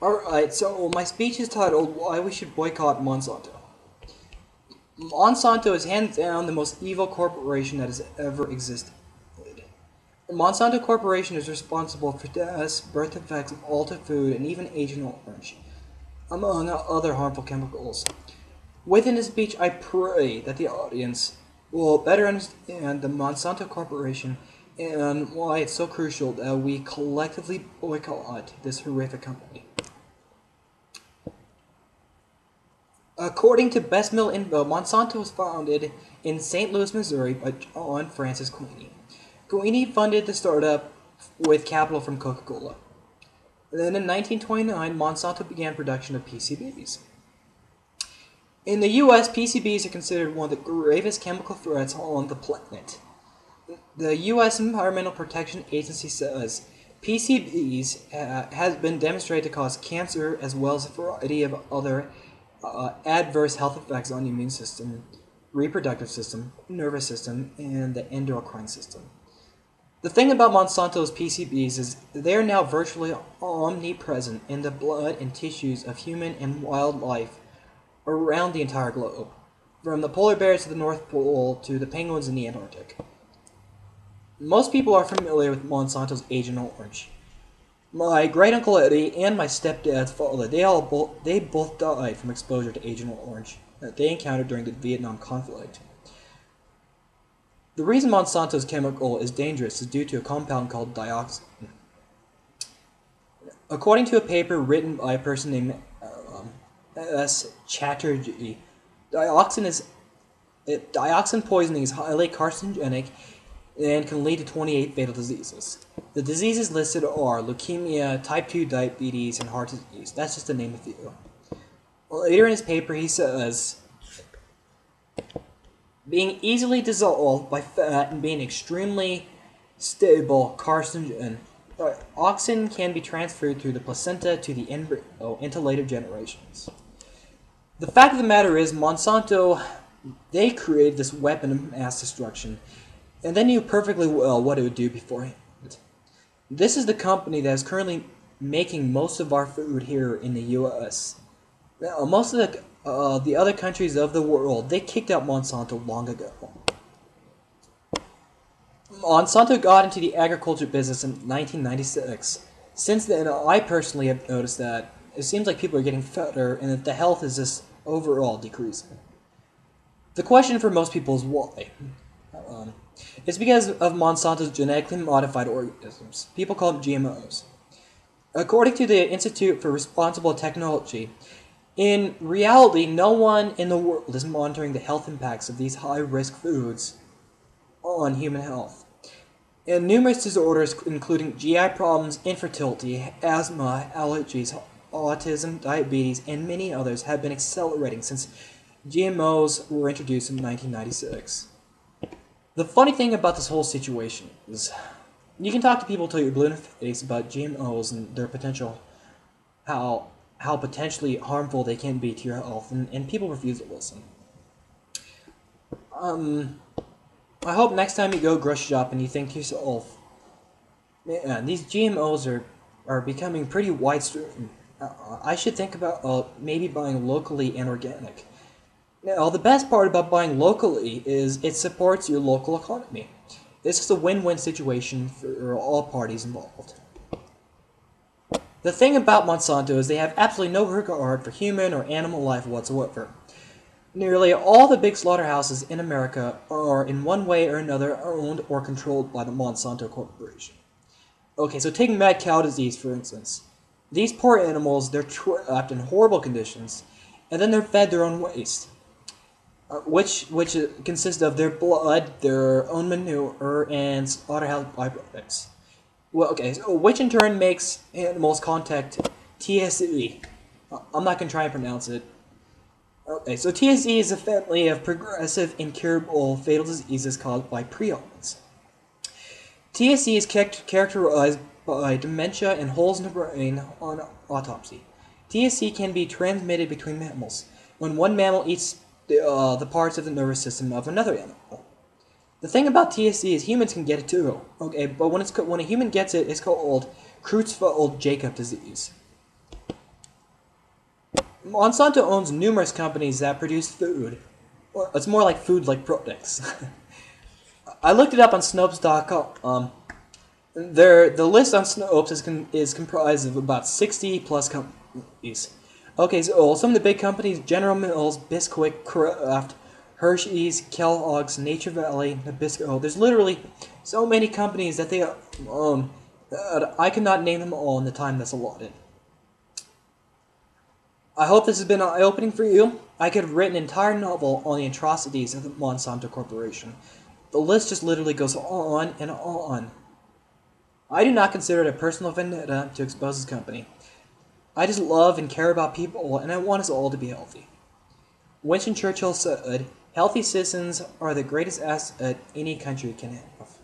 Alright, so my speech is titled Why We Should Boycott Monsanto. Monsanto is hands down the most evil corporation that has ever existed. The Monsanto Corporation is responsible for deaths, birth defects, altered food, and even Agent Orange, among other harmful chemicals. Within this speech, I pray that the audience will better understand the Monsanto Corporation and why it's so crucial that we collectively boycott this horrific company. According to Best Mill Info, Monsanto was founded in St. Louis, Missouri by John Francis Queeny. Queeny funded the startup with capital from Coca-Cola. Then in 1929, Monsanto began production of PCBs. In the U.S., PCBs are considered one of the gravest chemical threats on the planet. The U.S. Environmental Protection Agency says PCBs has been demonstrated to cause cancer as well as a variety of other adverse health effects on the immune system, reproductive system, nervous system, and the endocrine system. The thing about Monsanto's PCBs is they're now virtually omnipresent in the blood and tissues of human and wildlife around the entire globe, from the polar bears to the North Pole to the penguins in the Antarctic. Most people are familiar with Monsanto's Agent Orange. My great-uncle Eddie and my stepdad's father, they both died from exposure to Agent Orange that they encountered during the Vietnam conflict. The reason Monsanto's chemical is dangerous is due to a compound called dioxin. According to a paper written by a person named S. Chatterjee, dioxin poisoning is highly carcinogenic and can lead to 28 fatal diseases. The diseases listed are leukemia, type 2 diabetes, and heart disease. That's just to name a few. Later in his paper, he says, being easily dissolved by fat and being extremely stable carcinogen, dioxin can be transferred through the placenta to the embryo into later generations. The fact of the matter is, Monsanto, they created this weapon of mass destruction, and they knew perfectly well what it would do beforehand. This is the company that is currently making most of our food here in the U.S. Now, most of the other countries of the world, they kicked out Monsanto long ago. Monsanto got into the agriculture business in 1996. Since then, I personally have noticed that it seems like people are getting fatter and that the health is just overall decreasing. The question for most people is why? It's because of Monsanto's genetically modified organisms. People call them GMOs. According to the Institute for Responsible Technology, in reality, no one in the world is monitoring the health impacts of these high-risk foods on human health. And numerous disorders, including GI problems, infertility, asthma, allergies, autism, diabetes, and many others, have been accelerating since GMOs were introduced in 1996. The funny thing about this whole situation is, you can talk to people till you're blue in the face about GMOs and their potential, how potentially harmful they can be to your health, and people refuse to listen. I hope next time you go grocery shopping you think to yourself, man, these GMOs are becoming pretty widespread. I should think about maybe buying locally and organic. Now, the best part about buying locally is it supports your local economy. This is a win-win situation for all parties involved. The thing about Monsanto is they have absolutely no regard for human or animal life whatsoever. Nearly all the big slaughterhouses in America are in one way or another owned or controlled by the Monsanto Corporation. Okay, so take mad cow disease for instance. These poor animals, they're trapped in horrible conditions, and then they're fed their own waste. Which consists of their blood, their own manure, and slaughterhouse byproducts. Well, okay, so which in turn makes animals contact TSE. I'm not going to try and pronounce it. Okay, so TSE is a family of progressive, incurable, fatal diseases caused by prions. TSE is characterized by dementia and holes in the brain on autopsy. TSE can be transmitted between mammals when one mammal eats the parts of the nervous system of another animal. The thing about TSE is humans can get it too, okay, but when a human gets it, it's called Creutzfeldt-Jakob disease. Monsanto owns numerous companies that produce food. Well, it's more like food like products. I looked it up on Snopes.com. The list on Snopes is comprised of about 60 plus companies. Okay, so some of the big companies: General Mills, Bisquick, Kraft, Hershey's, Kellogg's, Nature Valley, Nabisco. There's literally so many companies that they own that I cannot name them all in the time that's allotted. I hope this has been eye-opening for you. I could have written an entire novel on the atrocities of the Monsanto Corporation. The list just literally goes on and on. I do not consider it a personal vendetta to expose this company. I just love and care about people, and I want us all to be healthy. Winston Churchill said, "Healthy citizens are the greatest asset any country can have."